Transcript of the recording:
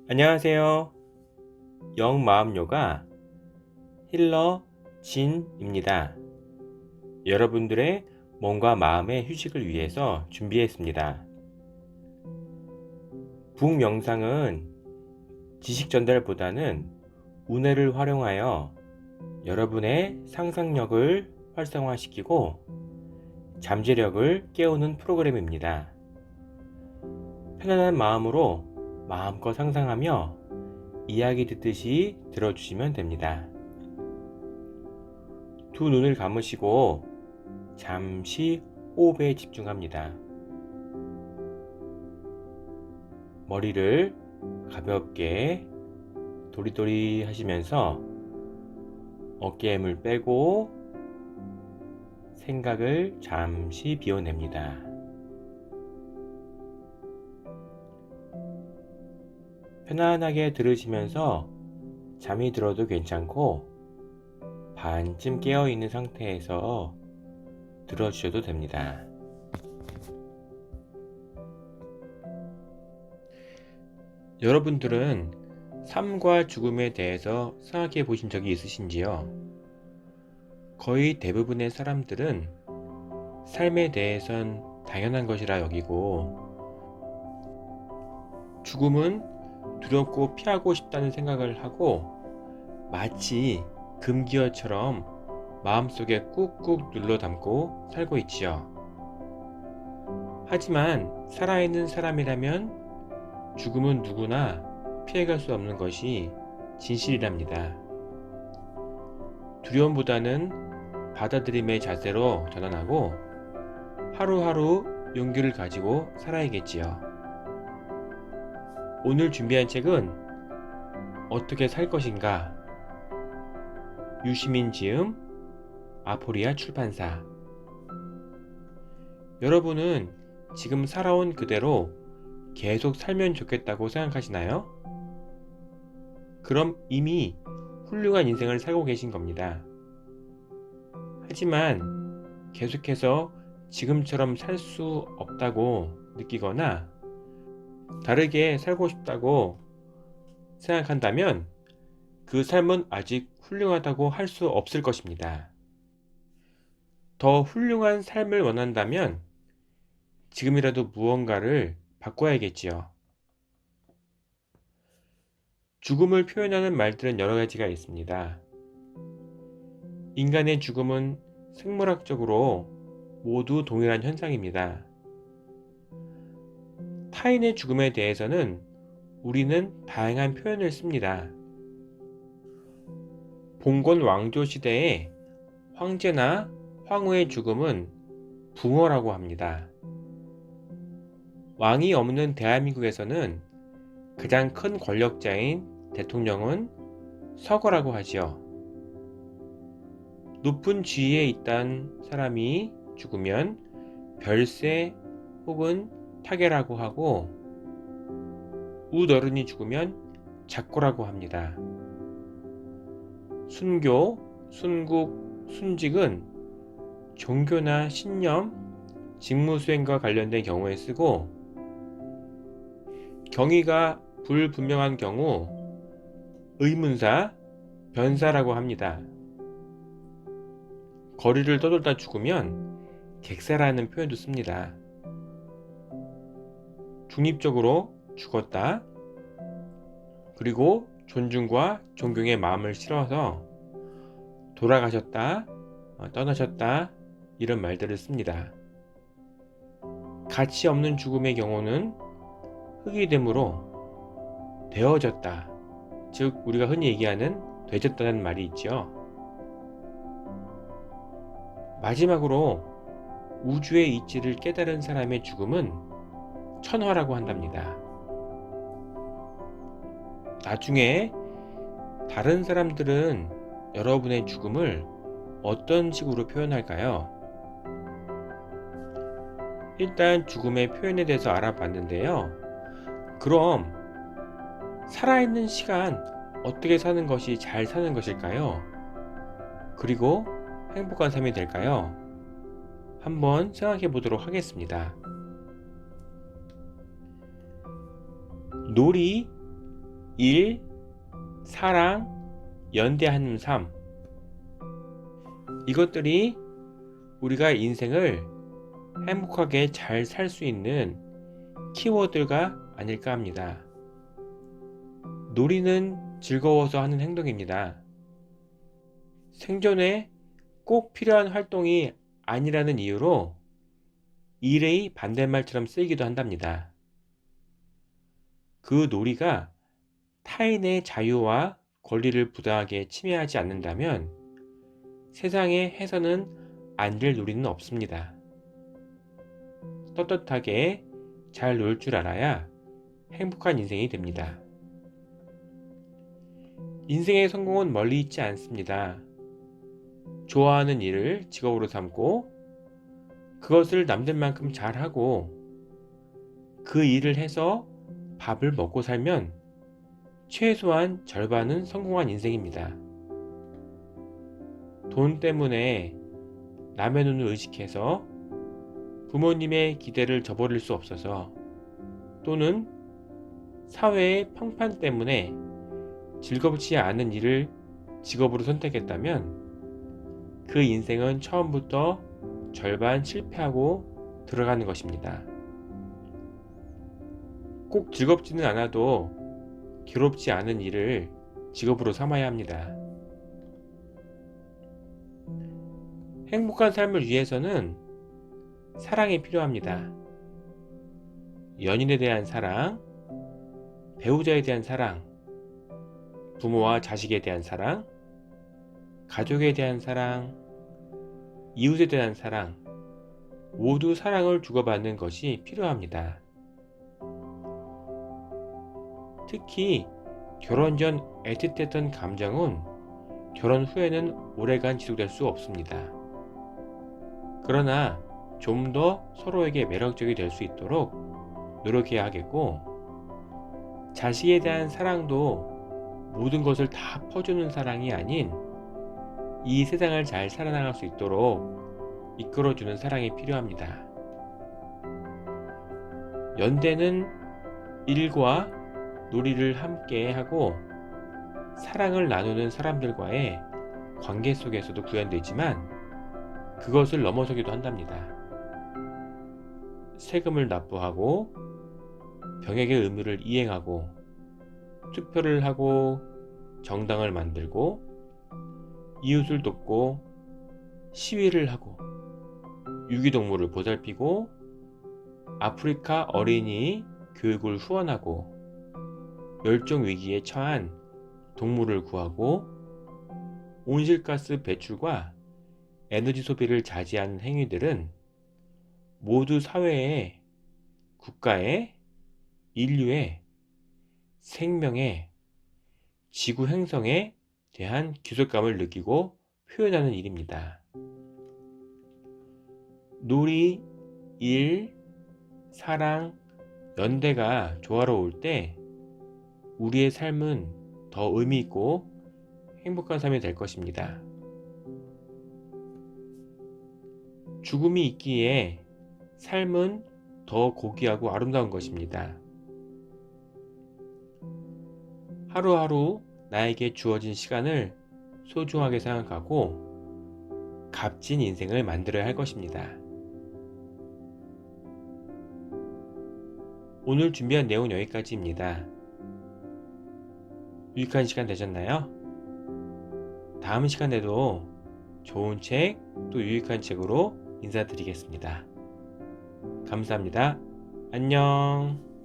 안녕하세요. 영마음요가 힐러 진입니다. 여러분들의 몸과 마음의 휴식을 위해서 준비했습니다. 북 명상은 지식 전달보다는 우뇌를 활용하여 여러분의 상상력을 활성화시키고 잠재력을 깨우는 프로그램입니다. 편안한 마음으로 마음껏 상상하며 이야기 듣듯이 들어주시면 됩니다. 두 눈을 감으시고 잠시 호흡에 집중합니다. 머리를 가볍게 도리도리 하시면서 어깨에 힘을 빼고 생각을 잠시 비워냅니다. 편안하게 들으시면서 잠이 들어도 괜찮고 반쯤 깨어있는 상태에서 들어주셔도 됩니다. 여러분들은 삶과 죽음에 대해서 생각해 보신 적이 있으신지요? 거의 대부분의 사람들은 삶에 대해선 당연한 것이라 여기고 죽음은 두렵고 피하고 싶다는 생각을 하고 마치 금기어처럼 마음속에 꾹꾹 눌러 담고 살고 있지요. 하지만 살아있는 사람이라면 죽음은 누구나 피해갈 수 없는 것이 진실이랍니다. 두려움보다는 받아들임의 자세로 전환하고 하루하루 용기를 가지고 살아야겠지요. 오늘 준비한 책은 어떻게 살 것인가? 유시민 지음, 아포리아 출판사. 여러분은 지금 살아온 그대로 계속 살면 좋겠다고 생각하시나요? 그럼 이미 훌륭한 인생을 살고 계신 겁니다. 하지만 계속해서 지금처럼 살 수 없다고 느끼거나 다르게 살고 싶다고 생각한다면 그 삶은 아직 훌륭하다고 할 수 없을 것입니다. 더 훌륭한 삶을 원한다면 지금이라도 무언가를 바꿔야겠지요. 죽음을 표현하는 말들은 여러 가지가 있습니다. 인간의 죽음은 생물학적으로 모두 동일한 현상입니다. 타인의 죽음에 대해서는 우리는 다양한 표현을 씁니다. 봉건 왕조 시대의 황제나 황후의 죽음은 붕어라고 합니다. 왕이 없는 대한민국에서는 가장 큰 권력자인 대통령은 서거라고 하지요. 높은 지위에 있던 사람이 죽으면 별세 혹은 타계라고 하고 웃어른이 죽으면 작고라고 합니다. 순교, 순국, 순직은 종교나 신념, 직무수행과 관련된 경우에 쓰고 경위가 불분명한 경우 의문사, 변사라고 합니다. 거리를 떠돌다 죽으면 객사라는 표현도 씁니다. 중립적으로 죽었다. 그리고 존중과 존경의 마음을 실어서 돌아가셨다, 떠나셨다 이런 말들을 씁니다. 가치 없는 죽음의 경우는 흙이 되므로 되어졌다. 즉 우리가 흔히 얘기하는 되졌다는 말이 있죠. 마지막으로 우주의 이치를 깨달은 사람의 죽음은 천화라고 한답니다. 나중에 다른 사람들은 여러분의 죽음을 어떤 식으로 표현할까요? 일단 죽음의 표현에 대해서 알아봤는데요. 그럼 살아있는 시간 어떻게 사는 것이 잘 사는 것일까요? 그리고 행복한 삶이 될까요? 한번 생각해 보도록 하겠습니다. 놀이, 일, 사랑, 연대하는 삶. 이것들이 우리가 인생을 행복하게 잘 살 수 있는 키워드가 아닐까 합니다. 놀이는 즐거워서 하는 행동입니다. 생존에 꼭 필요한 활동이 아니라는 이유로 일의 반대말처럼 쓰이기도 한답니다. 그 놀이가 타인의 자유와 권리를 부당하게 침해하지 않는다면 세상에 해서는 안 될 놀이는 없습니다. 떳떳하게 잘 놀 줄 알아야 행복한 인생이 됩니다. 인생의 성공은 멀리 있지 않습니다. 좋아하는 일을 직업으로 삼고 그것을 남들만큼 잘하고 그 일을 해서 밥을 먹고 살면 최소한 절반은 성공한 인생입니다. 돈 때문에 남의 눈을 의식해서 부모님의 기대를 저버릴 수 없어서 또는 사회의 평판 때문에 즐겁지 않은 일을 직업으로 선택했다면 그 인생은 처음부터 절반 실패하고 들어가는 것입니다. 꼭 즐겁지는 않아도 괴롭지 않은 일을 직업으로 삼아야 합니다. 행복한 삶을 위해서는 사랑이 필요합니다. 연인에 대한 사랑, 배우자에 대한 사랑, 부모와 자식에 대한 사랑, 가족에 대한 사랑, 이웃에 대한 사랑, 모두 사랑을 주고받는 것이 필요합니다. 특히 결혼 전 애틋했던 감정은 결혼 후에는 오래간 지속될 수 없습니다. 그러나 좀 더 서로에게 매력적이 될 수 있도록 노력해야 하겠고, 자식에 대한 사랑도 모든 것을 다 퍼주는 사랑이 아닌 이 세상을 잘 살아나갈 수 있도록 이끌어주는 사랑이 필요합니다. 연대는 일과 놀이를 함께 하고 사랑을 나누는 사람들과의 관계 속에서도 구현되지만 그것을 넘어서기도 한답니다. 세금을 납부하고 병역의 의무를 이행하고 투표를 하고 정당을 만들고 이웃을 돕고 시위를 하고 유기동물을 보살피고 아프리카 어린이 교육을 후원하고 멸종위기에 처한 동물을 구하고 온실가스 배출과 에너지 소비를 자제하는 행위들은 모두 사회에, 국가에, 인류의 생명에, 지구 행성에 대한 기속감을 느끼고 표현하는 일입니다. 놀이, 일, 사랑, 연대가 조화로울 때 우리의 삶은 더 의미 있고 행복한 삶이 될 것입니다. 죽음이 있기에 삶은 더 고귀하고 아름다운 것입니다. 하루하루 나에게 주어진 시간을 소중하게 생각하고 값진 인생을 만들어야 할 것입니다. 오늘 준비한 내용은 여기까지입니다. 유익한 시간 되셨나요? 다음 시간에도 좋은 책, 또 유익한 책으로 인사드리겠습니다. 감사합니다. 안녕.